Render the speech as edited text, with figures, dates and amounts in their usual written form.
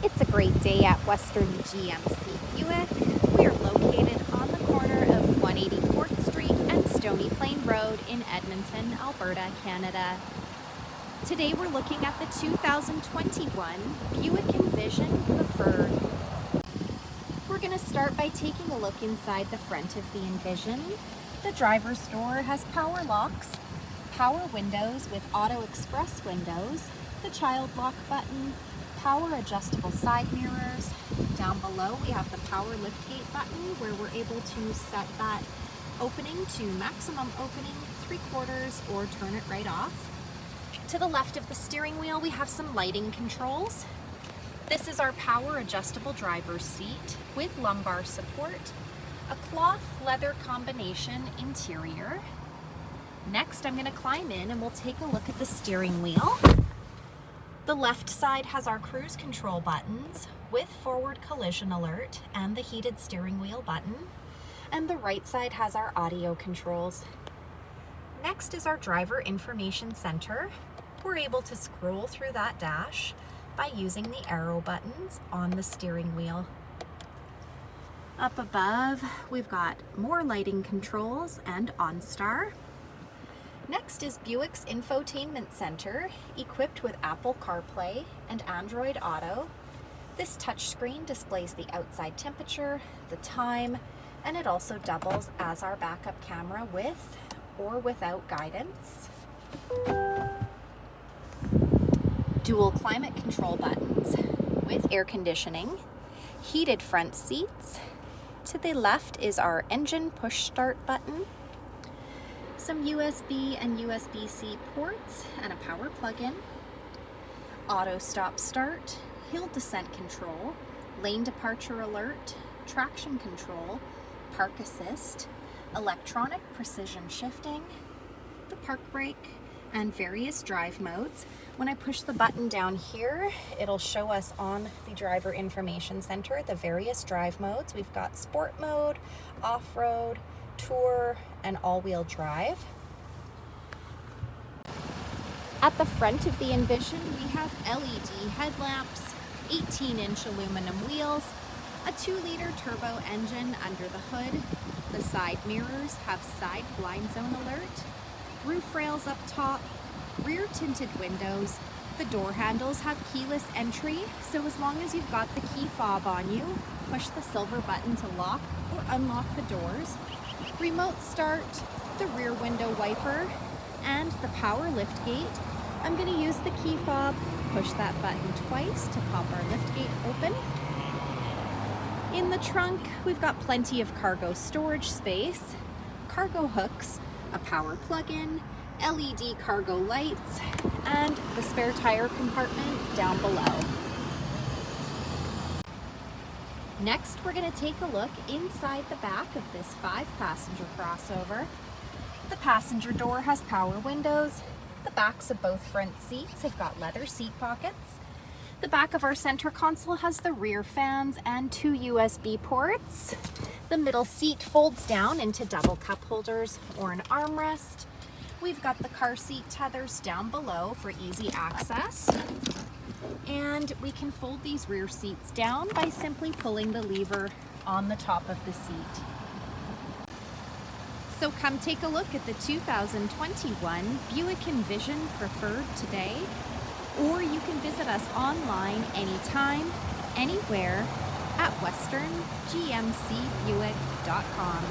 It's a great day at Western GMC Buick. We are located on the corner of 184th Street and Stony Plain Road in Edmonton, Alberta, Canada. Today we're looking at the 2021 Buick Envision Preferred. We're going to start by taking a look inside the front of the Envision. The driver's door has power locks, power windows with auto express windows, the child lock button, power adjustable side mirrors. Down below we have the power liftgate button where we're able to set that opening to maximum opening, 3/4, or turn it right off. To the left of the steering wheel we have some lighting controls. This is our power adjustable driver's seat with lumbar support, a cloth leather combination interior. Next I'm going to climb in and we'll take a look at the steering wheel. The left side has our cruise control buttons with forward collision alert and the heated steering wheel button. And the right side has our audio controls. Next is our driver information center. We're able to scroll through that dash by using the arrow buttons on the steering wheel. Up above, we've got more lighting controls and OnStar. Next is Buick's Infotainment Center, equipped with Apple Carplay and Android Auto. This touchscreen displays the outside temperature, the time, and it also doubles as our backup camera with or without guidance. Dual climate control buttons with air conditioning, heated front seats. To the left is our engine push start button, some USB and USB-C ports, and a power plug-in, auto stop start, hill descent control, lane departure alert, traction control, park assist, electronic precision shifting, the park brake, and various drive modes. When I push the button down here, it'll show us on the driver information center the various drive modes. We've got sport mode, off-road, tour, and all-wheel drive. At the front of the Envision, we have LED headlamps, 18-inch aluminum wheels, a 2-liter turbo engine under the hood. The side mirrors have side blind zone alert, roof rails up top, rear tinted windows. The door handles have keyless entry, so as long as you've got the key fob on you, push the silver button to lock or unlock the doors. Remote start, the rear window wiper, and the power liftgate. I'm going to use the key fob, push that button twice to pop our liftgate open. In the trunk, we've got plenty of cargo storage space, cargo hooks, a power plug-in, LED cargo lights, and the spare tire compartment down below. Next, we're going to take a look inside the back of this 5-passenger crossover. The passenger door has power windows. The backs of both front seats have got leather seat pockets. The back of our center console has the rear fans and 2 USB ports. The middle seat folds down into double cup holders or an armrest. We've got the car seat tethers down below for easy access. And we can fold these rear seats down by simply pulling the lever on the top of the seat. So come take a look at the 2021 Buick Envision Preferred today, or you can visit us online anytime, anywhere at westerngmcbuick.com.